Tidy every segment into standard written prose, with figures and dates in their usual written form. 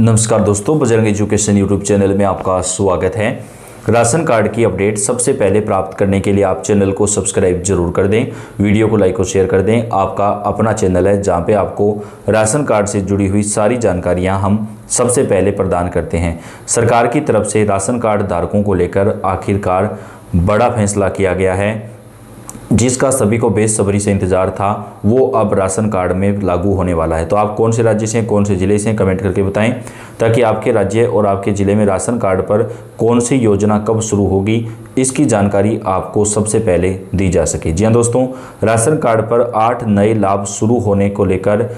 नमस्कार दोस्तों, Bajrang education YouTube channel में आपका स्वागत है। राशन कार्ड की अपडेट सबसे पहले प्राप्त करने के लिए आप चैनल को सब्सक्राइब जरूर कर दें, वीडियो को लाइक और शेयर कर दें। आपका अपना चैनल है जहां पे आपको राशन कार्ड से जुड़ी हुई सारी जानकारियां हम सबसे पहले प्रदान करते हैं। सरकार की तरफ से राशन कार्ड धारकों को लेकर आखिरकार बड़ा फैसला किया गया है, जिसका सभी को बेसब्री से इंतजार था। वो अब राशन कार्ड में लागू होने वाला है। तो आप कौन से राज्य से हैं, कौन से ज़िले से हैं, कमेंट करके बताएं, ताकि आपके राज्य और आपके ज़िले में राशन कार्ड पर कौन सी योजना कब शुरू होगी, इसकी जानकारी आपको सबसे पहले दी जा सके। जी हाँ दोस्तों, राशन कार्ड पर 8 नए लाभ शुरू होने को लेकर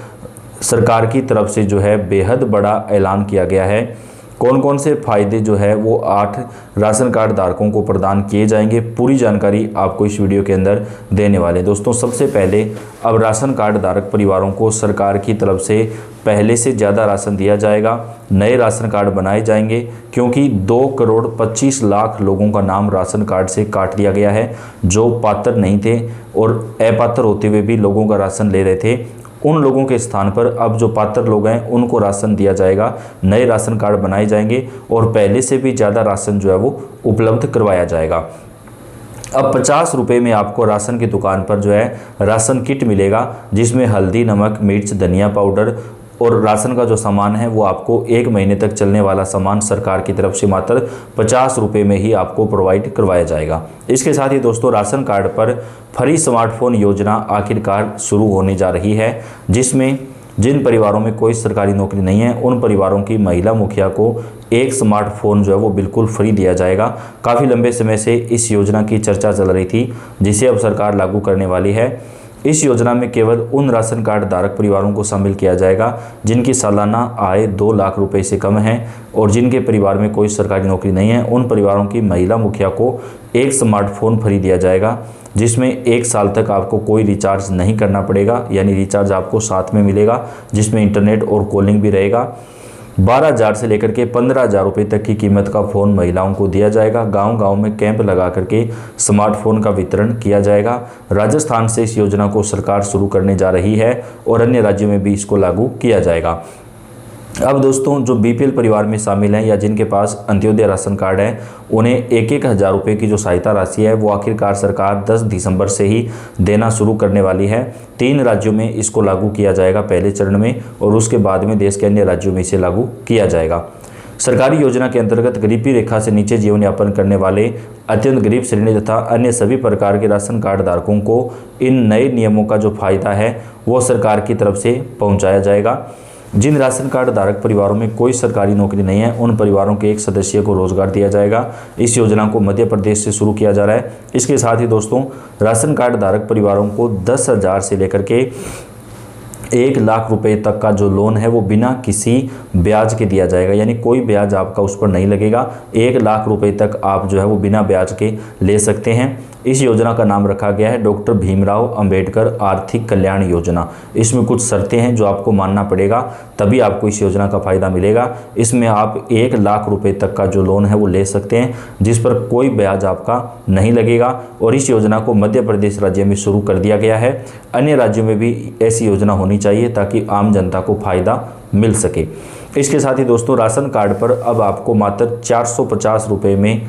सरकार की तरफ से जो है बेहद बड़ा ऐलान किया गया है। कौन कौन से फ़ायदे जो है वो 8 राशन कार्ड धारकों को प्रदान किए जाएंगे, पूरी जानकारी आपको इस वीडियो के अंदर देने वाले हैं। दोस्तों, सबसे पहले अब राशन कार्ड धारक परिवारों को सरकार की तरफ से पहले से ज़्यादा राशन दिया जाएगा। नए राशन कार्ड बनाए जाएंगे, क्योंकि 2,25,00,000 लोगों का नाम राशन कार्ड से काट दिया गया है, जो पात्र नहीं थे और अपात्र होते हुए भी लोगों का राशन ले रहे थे। उन लोगों के स्थान पर अब जो पात्र लोग हैं उनको राशन दिया जाएगा। नए राशन कार्ड बनाए जाएंगे और पहले से भी ज़्यादा राशन जो है वो उपलब्ध करवाया जाएगा। अब 50 रुपये में आपको राशन की दुकान पर जो है राशन किट मिलेगा, जिसमें हल्दी, नमक, मिर्च, धनिया पाउडर और राशन का जो सामान है वो आपको 1 महीने तक चलने वाला सामान सरकार की तरफ से मात्र 50 रुपये में ही आपको प्रोवाइड करवाया जाएगा। इसके साथ ही दोस्तों, राशन कार्ड पर फ्री स्मार्टफोन योजना आखिरकार शुरू होने जा रही है, जिसमें जिन परिवारों में कोई सरकारी नौकरी नहीं है उन परिवारों की महिला मुखिया को एक स्मार्टफोन जो है वो बिल्कुल फ्री दिया जाएगा। काफ़ी लंबे समय से इस योजना की चर्चा चल रही थी, जिसे अब सरकार लागू करने वाली है। इस योजना में केवल उन राशन कार्ड धारक परिवारों को शामिल किया जाएगा जिनकी सालाना आय 2 लाख रुपए से कम है और जिनके परिवार में कोई सरकारी नौकरी नहीं है। उन परिवारों की महिला मुखिया को एक स्मार्टफोन फ्री दिया जाएगा, जिसमें 1 साल तक आपको कोई रिचार्ज नहीं करना पड़ेगा, यानी रिचार्ज आपको साथ में मिलेगा, जिसमें इंटरनेट और कॉलिंग भी रहेगा। 12,000 से लेकर के 15,000 रुपये तक की कीमत का फ़ोन महिलाओं को दिया जाएगा। गांव-गांव में कैंप लगा करके स्मार्टफोन का वितरण किया जाएगा। राजस्थान से इस योजना को सरकार शुरू करने जा रही है और अन्य राज्यों में भी इसको लागू किया जाएगा। अब दोस्तों, जो बीपीएल परिवार में शामिल हैं या जिनके पास अंत्योदय राशन कार्ड है, उन्हें 1-1 हज़ार रुपये की जो सहायता राशि है वो आखिरकार सरकार 10 दिसंबर से ही देना शुरू करने वाली है। 3 राज्यों में इसको लागू किया जाएगा पहले चरण में, और उसके बाद में देश के अन्य राज्यों में इसे लागू किया जाएगा। सरकारी योजना के अंतर्गत गरीबी रेखा से नीचे जीवन यापन करने वाले अत्यंत गरीब श्रेणी तथा अन्य सभी प्रकार के राशन कार्ड धारकों को इन नए नियमों का जो फायदा है वो सरकार की तरफ से पहुँचाया जाएगा। जिन राशन कार्ड धारक परिवारों में कोई सरकारी नौकरी नहीं है उन परिवारों के एक सदस्य को रोजगार दिया जाएगा। इस योजना को मध्य प्रदेश से शुरू किया जा रहा है। इसके साथ ही दोस्तों, राशन कार्ड धारक परिवारों को 10,000 से लेकर के 1 लाख रुपए तक का जो लोन है वो बिना किसी ब्याज के दिया जाएगा, यानी कोई ब्याज आपका उस पर नहीं लगेगा। 1 लाख रुपए तक आप जो है वो बिना ब्याज के ले सकते हैं। इस योजना का नाम रखा गया है डॉक्टर भीमराव अंबेडकर आर्थिक कल्याण योजना। इसमें कुछ शर्तें हैं जो आपको मानना पड़ेगा, तभी आपको इस योजना का फ़ायदा मिलेगा। इसमें आप 1 लाख रुपए तक का जो लोन है वो ले सकते हैं, जिस पर कोई ब्याज आपका नहीं लगेगा। और इस योजना को मध्य प्रदेश राज्य में शुरू कर दिया गया है। अन्य राज्यों में भी ऐसी योजना होनी चाहिए ताकि आम जनता को फ़ायदा मिल सके। इसके साथ ही दोस्तों, राशन कार्ड पर अब आपको मात्र 450 रुपये में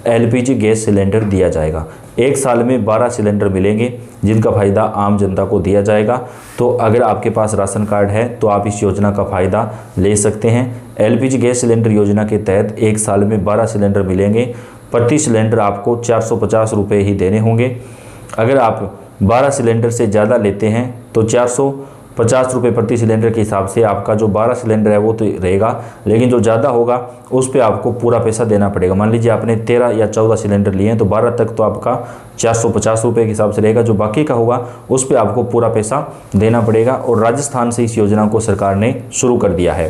LPG गैस सिलेंडर दिया जाएगा। 1 साल में 12 सिलेंडर मिलेंगे, जिनका फ़ायदा आम जनता को दिया जाएगा। तो अगर आपके पास राशन कार्ड है तो आप इस योजना का फ़ायदा ले सकते हैं। LPG गैस सिलेंडर योजना के तहत 1 साल में 12 सिलेंडर मिलेंगे। प्रति सिलेंडर आपको 450 रुपये ही देने होंगे। अगर आप 12 सिलेंडर से ज़्यादा लेते हैं तो 450 रुपये प्रति सिलेंडर के हिसाब से आपका जो 12 सिलेंडर है वो तो रहेगा, लेकिन जो ज़्यादा होगा उस पे आपको पूरा पैसा देना पड़ेगा। मान लीजिए आपने 13 या 14 सिलेंडर लिए हैं तो 12 तक तो आपका 450 रुपये के हिसाब से रहेगा। जो बाकी का होगा उस पे आपको पूरा पैसा देना पड़ेगा। और राजस्थान से इस योजना को सरकार ने शुरू कर दिया है।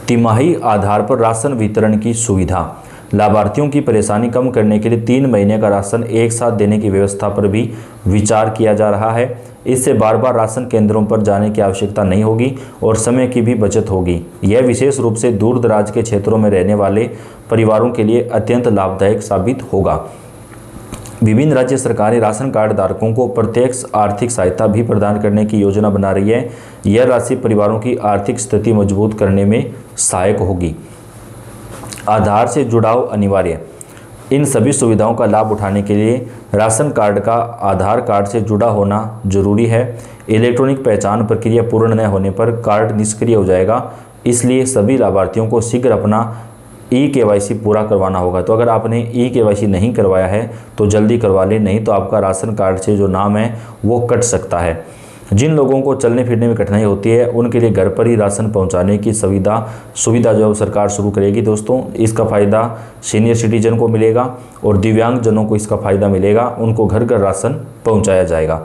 तिमाही आधार पर राशन वितरण की सुविधा। लाभार्थियों की परेशानी कम करने के लिए 3 महीने का राशन एक साथ देने की व्यवस्था पर भी विचार किया जा रहा है। इससे बार बार राशन केंद्रों पर जाने की आवश्यकता नहीं होगी और समय की भी बचत होगी। यह विशेष रूप से दूर दराज के क्षेत्रों में रहने वाले परिवारों के लिए अत्यंत लाभदायक साबित होगा। विभिन्न राज्य सरकारें राशन कार्ड धारकों को प्रत्यक्ष आर्थिक सहायता भी प्रदान करने की योजना बना रही है। यह राशि परिवारों की आर्थिक स्थिति मजबूत करने में सहायक होगी। आधार से जुड़ाव अनिवार्य। इन सभी सुविधाओं का लाभ उठाने के लिए राशन कार्ड का आधार कार्ड से जुड़ा होना जरूरी है। इलेक्ट्रॉनिक पहचान प्रक्रिया पूर्ण न होने पर कार्ड निष्क्रिय हो जाएगा, इसलिए सभी लाभार्थियों को शीघ्र अपना ई-केवाईसी पूरा करवाना होगा। तो अगर आपने ई-केवाईसी नहीं करवाया है तो जल्दी करवा लें, नहीं तो आपका राशन कार्ड से जो नाम है वो कट सकता है। जिन लोगों को चलने फिरने में कठिनाई होती है उनके लिए घर पर ही राशन पहुंचाने की सुविधा जो सरकार शुरू करेगी दोस्तों। इसका फ़ायदा सीनियर सिटीजन को मिलेगा और दिव्यांग जनों को इसका फ़ायदा मिलेगा, उनको घर घर राशन पहुंचाया जाएगा।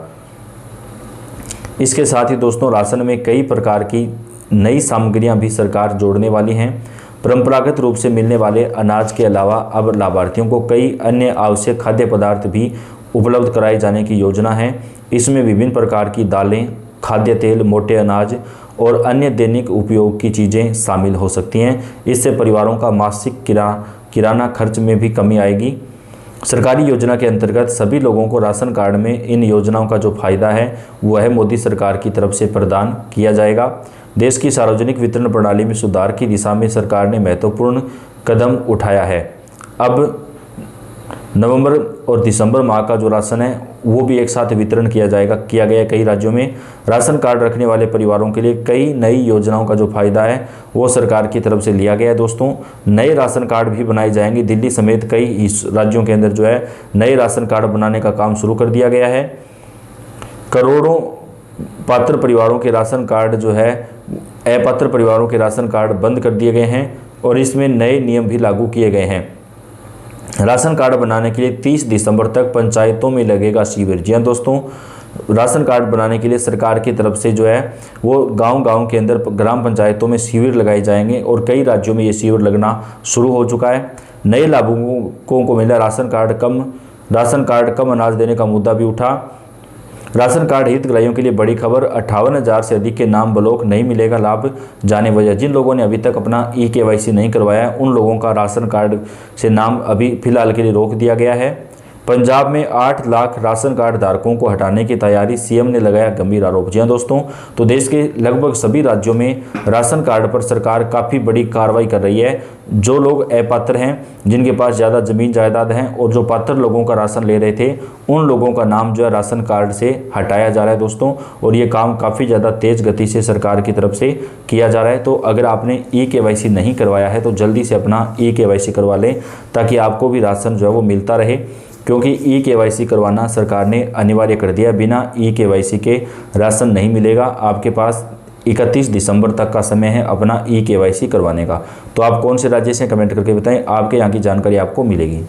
इसके साथ ही दोस्तों राशन में कई प्रकार की नई सामग्रियां भी सरकार जोड़ने वाली हैं। परंपरागत रूप से मिलने वाले अनाज के अलावा अब लाभार्थियों को कई अन्य आवश्यक खाद्य पदार्थ भी उपलब्ध कराए जाने की योजना है। इसमें विभिन्न प्रकार की दालें, खाद्य तेल, मोटे अनाज और अन्य दैनिक उपयोग की चीज़ें शामिल हो सकती हैं। इससे परिवारों का मासिक किराना खर्च में भी कमी आएगी। सरकारी योजना के अंतर्गत सभी लोगों को राशन कार्ड में इन योजनाओं का जो फायदा है वह मोदी सरकार की तरफ से प्रदान किया जाएगा। देश की सार्वजनिक वितरण प्रणाली में सुधार की दिशा में सरकार ने महत्वपूर्ण कदम उठाया है। अब नवंबर और दिसंबर माह का जो राशन है वो भी एक साथ वितरण किया गया। कई राज्यों में राशन कार्ड रखने वाले परिवारों के लिए कई नई योजनाओं का जो फायदा है वो सरकार की तरफ से लिया गया है। दोस्तों नए राशन कार्ड भी बनाए जाएंगे। दिल्ली समेत कई राज्यों के अंदर जो है नए राशन कार्ड बनाने का काम शुरू कर दिया गया है। करोड़ों पात्र परिवारों के राशन कार्ड जो है अपात्र परिवारों के राशन कार्ड बंद कर दिए गए हैं और इसमें नए नियम भी लागू किए गए हैं। राशन कार्ड बनाने के लिए 30 दिसंबर तक पंचायतों में लगेगा शिविर। जी हाँ दोस्तों, राशन कार्ड बनाने के लिए सरकार की तरफ से जो है वो गांव-गांव के अंदर ग्राम पंचायतों में शिविर लगाए जाएंगे और कई राज्यों में ये शिविर लगना शुरू हो चुका है। नए लाभुकों को मिला राशन कार्ड कम अनाज देने का मुद्दा भी उठा। राशन कार्ड हितग्राहियों के लिए बड़ी खबर, 58,000 से अधिक के नाम ब्लॉक नहीं मिलेगा लाभ, जाने वजह। जिन लोगों ने अभी तक अपना ई-केवाईसी नहीं करवाया है उन लोगों का राशन कार्ड से नाम अभी फिलहाल के लिए रोक दिया गया है। पंजाब में 8 लाख राशन कार्ड धारकों को हटाने की तैयारी, सीएम ने लगाया गंभीर आरोप। जी हाँ दोस्तों, तो देश के लगभग सभी राज्यों में राशन कार्ड पर सरकार काफ़ी बड़ी कार्रवाई कर रही है। जो लोग अपात्र हैं, जिनके पास ज़्यादा ज़मीन जायदाद हैं और जो पात्र लोगों का राशन ले रहे थे उन लोगों का नाम जो है राशन कार्ड से हटाया जा रहा है दोस्तों। और ये काम काफ़ी ज़्यादा तेज़ गति से सरकार की तरफ से किया जा रहा है। तो अगर आपने ई-केवाईसी नहीं करवाया है तो जल्दी से अपना ई-केवाईसी करवा लें ताकि आपको भी राशन जो है वो मिलता रहे, क्योंकि ई-केवाईसी करवाना सरकार ने अनिवार्य कर दिया। बिना ई-केवाईसी के राशन नहीं मिलेगा। आपके पास 31 दिसंबर तक का समय है अपना ई-केवाईसी करवाने का। तो आप कौन से राज्य से कमेंट करके बताएं, आपके यहाँ की जानकारी आपको मिलेगी।